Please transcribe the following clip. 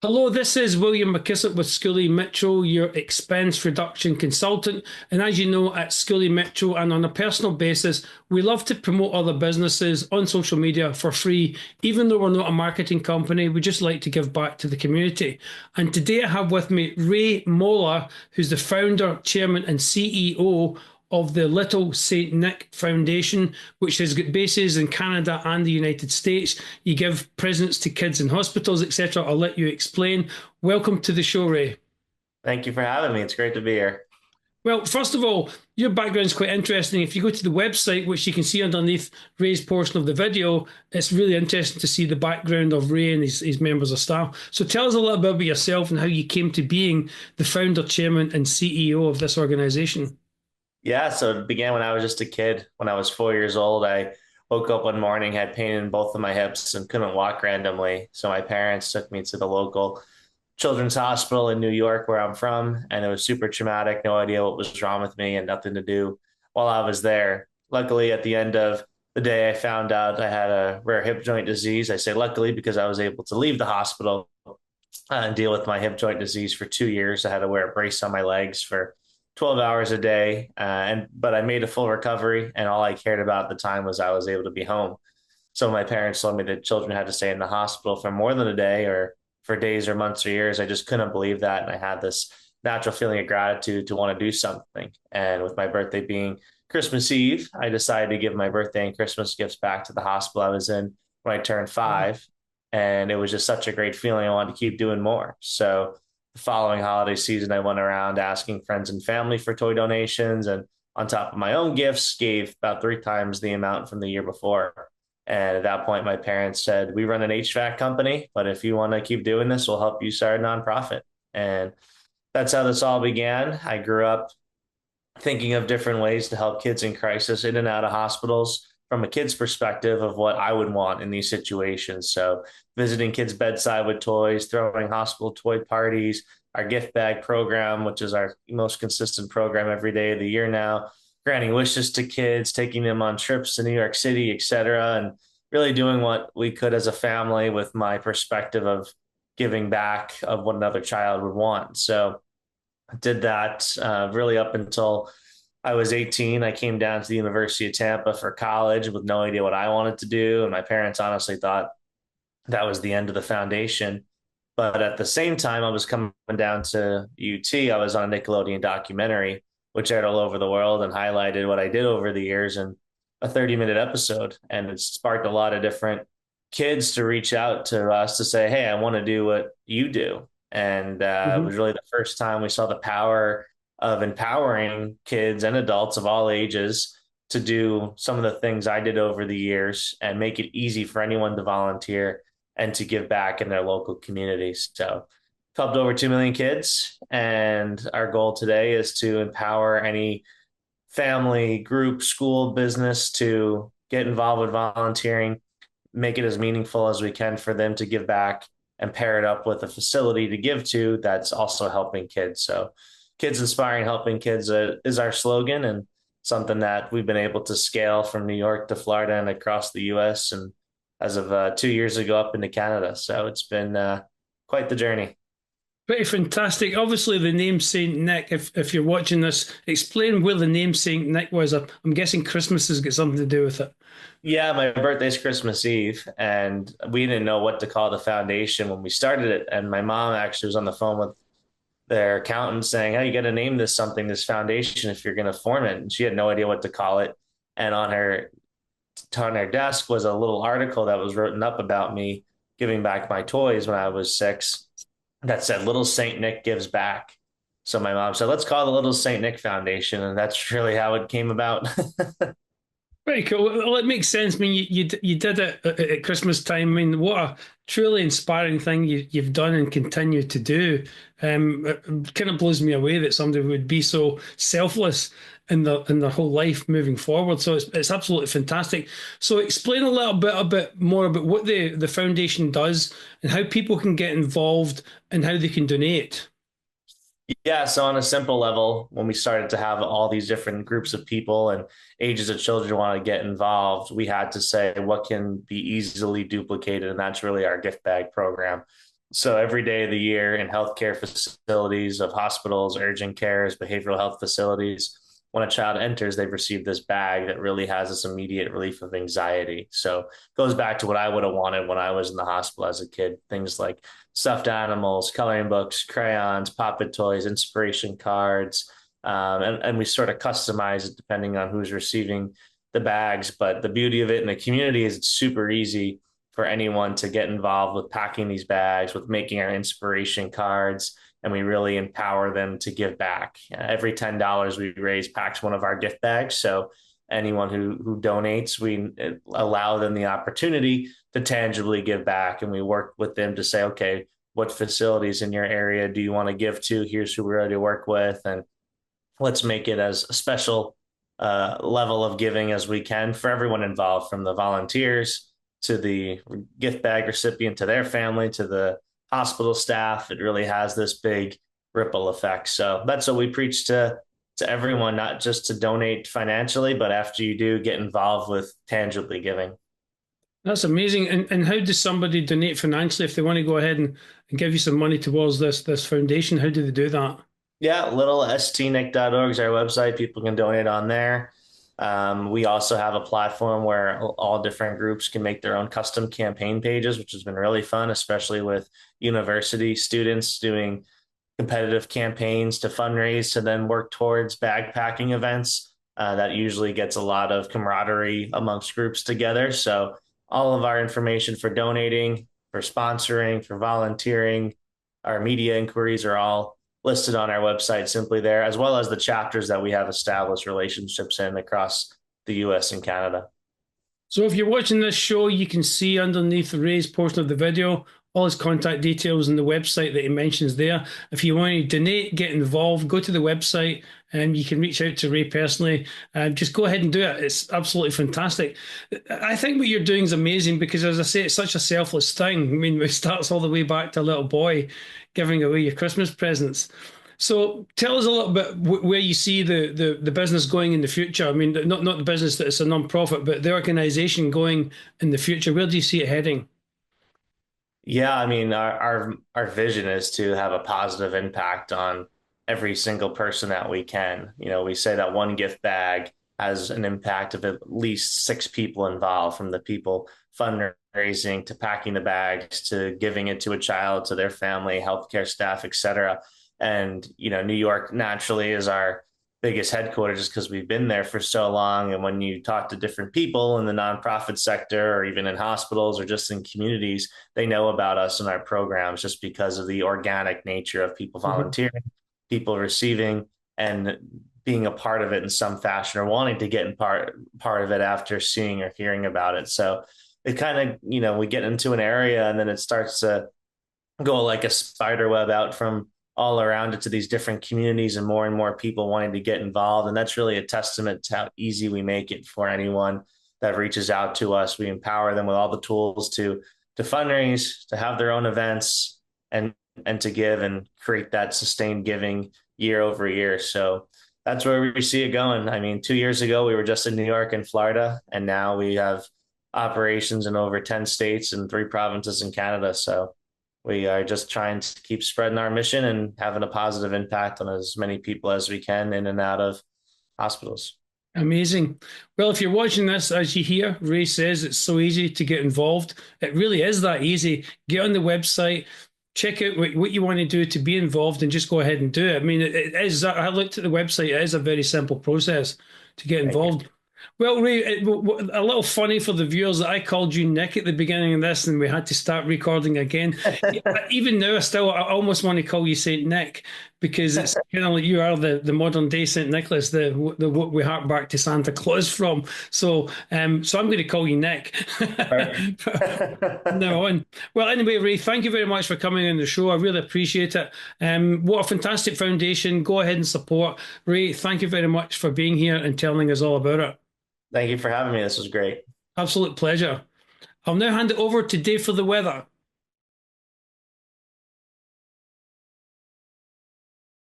Hello, this is William McKissock with Schooley Mitchell, your expense reduction consultant. And as you know, at Schooley Mitchell and on a personal basis, we love to promote other businesses on social media for free. Even though we're not a marketing company, we just like to give back to the community. And today I have with me Ray Mohler, who's the founder, chairman, and CEO of the Little Saint Nick Foundation, which has got bases in Canada and the United States. You give presents to kids in hospitals, etc. I'll let you explain. Welcome to the show, Ray. Thank you for having me. It's great to be here. Well, first of all, your background is quite interesting. If you go to the website, which you can see underneath Ray's portion of the video, it's really interesting to see the background of Ray and his members of staff. So tell us a little bit about yourself and how you came to being the founder, chairman, and CEO of this organization. Yeah, so it began when I was just a kid. When I was 4 years old, I woke up one morning, had pain in both of my hips, and couldn't walk randomly. So my parents took me to the local children's hospital in New York, where I'm from, and it was super traumatic. No idea what was wrong with me, and nothing to do while I was there. Luckily, at the end of the day, I found out I had a rare hip joint disease. I say luckily because I was able to leave the hospital and deal with my hip joint disease for 2 years. I had to wear a brace on my legs for 12 hours a day. But I made a full recovery, and all I cared about at the time was I was able to be home. So my parents told me that children had to stay in the hospital for more than a day or for days or months or years. I just couldn't believe that. And I had this natural feeling of gratitude to want to do something. And with my birthday being Christmas Eve, I decided to give my birthday and Christmas gifts back to the hospital I was in when I turned 5. And it was just such a great feeling. I wanted to keep doing more. So the following holiday season, I went around asking friends and family for toy donations. And on top of my own gifts, gave about 3 times the amount from the year before. And at that point, my parents said, "We run an HVAC company, but if you want to keep doing this, we'll help you start a nonprofit." And that's how this all began. I grew up thinking of different ways to help kids in crisis in and out of hospitals from a kid's perspective of what I would want in these situations. So, visiting kids' bedside with toys, throwing hospital toy parties, our gift bag program, which is our most consistent program every day of the year now, granting wishes to kids, taking them on trips to New York City, et cetera, and really doing what we could as a family with my perspective of giving back of what another child would want. So, did that really up until I was 18. I came down to the University of Tampa for college with no idea what I wanted to do. And my parents honestly thought that was the end of the foundation. But at the same time, I was coming down to UT. I was on a Nickelodeon documentary, which aired all over the world and highlighted what I did over the years in a 30-minute episode. And it sparked a lot of different kids to reach out to us to say, "Hey, I want to do what you do." And it was Mhm. really the first time we saw the power of empowering kids and adults of all ages to do some of the things I did over the years and make it easy for anyone to volunteer and to give back in their local communities. So, helped over 2 million kids. And our goal today is to empower any family, group, school, business to get involved with volunteering, make it as meaningful as we can for them to give back and pair it up with a facility to give to that's also helping kids. So, kids inspiring, helping kids is our slogan, and something that we've been able to scale from New York to Florida and across the US. And as of 2 years ago, up into Canada. So, it's been quite the journey. Pretty fantastic. Obviously, the name Saint Nick, if you're watching this, explain where the name Saint Nick was. I'm guessing Christmas has got something to do with it. Yeah, my birthday's Christmas Eve, and we didn't know what to call the foundation when we started it. And my mom actually was on the phone with their accountant saying, "Hey, you got to name this something, this foundation, if you're going to form it." And she had no idea what to call it. And on her desk was a little article that was written up about me giving back my toys when I was 6 that said Little Saint Nick gives back. So my mom said, "Let's call it the Little Saint Nick Foundation." And that's really how it came about. Very cool. Well, it makes sense. I mean, you did it at Christmas time. I mean, what a truly inspiring thing you've done and continue to do. It kind of blows me away that somebody would be so selfless in their whole life moving forward. So it's absolutely fantastic. So explain a bit more about what the foundation does and how people can get involved and how they can donate. Yeah, so on a simple level, when we started to have all these different groups of people and ages of children want to get involved, we had to say what can be easily duplicated, and that's really our gift bag program. So every day of the year in healthcare facilities of hospitals, urgent cares, behavioral health facilities, when a child enters, they've received this bag that really has this immediate relief of anxiety. So it goes back to what I would have wanted when I was in the hospital as a kid. Things like stuffed animals, coloring books, crayons, poppet toys, inspiration cards. And we sort of customize it depending on who's receiving the bags. But the beauty of it in the community is it's super easy for anyone to get involved with packing these bags, with making our inspiration cards, and we really empower them to give back. Every $10 we raise packs one of our gift bags. So anyone who donates, we allow them the opportunity to tangibly give back, and we work with them to say, okay, what facilities in your area do you want to give to? Here's who we're ready to work with, and let's make it as a special level of giving as we can for everyone involved, from the volunteers to the gift bag recipient to their family to the hospital staff. It really has this big ripple effect. So that's what we preach to everyone, not just to donate financially, but after you do, get involved with tangibly giving. That's amazing. And how does somebody donate financially if they want to go ahead and give you some money towards this foundation? How do they do that? Yeah, littlestnick.org is our website. People can donate on there. We also have a platform where all different groups can make their own custom campaign pages, which has been really fun, especially with university students doing competitive campaigns to fundraise to then work towards bag packing events. That usually gets a lot of camaraderie amongst groups together. So all of our information for donating, for sponsoring, for volunteering, our media inquiries are all listed on our website simply there, as well as the chapters that we have established relationships in across the US and Canada. So if you're watching this show, you can see underneath the Ray's portion of the video all his contact details and the website that he mentions there. If you want to donate, get involved, go to the website and you can reach out to Ray personally. Just go ahead and do it. It's absolutely fantastic. I think what you're doing is amazing because, as I say, it's such a selfless thing. I mean, it starts all the way back to a little boy giving away your Christmas presents. So tell us a little bit where you see the business going in the future. I mean, not the business that it's a non-profit, but the organization going in the future. Where do you see it heading? Yeah, I mean, our vision is to have a positive impact on every single person that we can. You know, we say that one gift bag has an impact of at least six people involved, from the people fundraising to packing the bags to giving it to a child, to their family, healthcare staff, et cetera. And, you know, New York naturally is our biggest headquarters just because we've been there for so long. And when you talk to different people in the nonprofit sector or even in hospitals or just in communities, they know about us and our programs just because of the organic nature of people Mhm. volunteering, people receiving, and being a part of it in some fashion or wanting to get in part of it after seeing or hearing about it. So it kind of, you know, we get into an area and then it starts to go like a spider web out from all around it to these different communities and more people wanting to get involved. And that's really a testament to how easy we make it for anyone that reaches out to us. We empower them with all the tools to fundraise, to have their own events, and to give and create that sustained giving year over year. So that's where we see it going. I mean, 2 years ago, we were just in New York and Florida, and now we have operations in over 10 states and three provinces in Canada. So we are just trying to keep spreading our mission and having a positive impact on as many people as we can in and out of hospitals. Amazing. Well, if you're watching this, as you hear, Ray says it's so easy to get involved. It really is that easy. Get on the website, check out what you want to do to be involved, and just go ahead and do it. I mean, it is. I looked at the website. It is a very simple process to get Thank you. involved. Well, Ray, a little funny for the viewers that I called you Nick at the beginning of this, and we had to start recording again. Even now, I almost want to call you Saint Nick because it's kind of like you are the modern day Saint Nicholas, the what we hark back to Santa Claus from. So I'm going to call you Nick. No on. Well, anyway, Ray, thank you very much for coming on the show. I really appreciate it. What a fantastic foundation. Go ahead and support. Ray, thank you very much for being here and telling us all about it. Thank you for having me. This was great. Absolute pleasure. I'll now hand it over to Dave for the weather.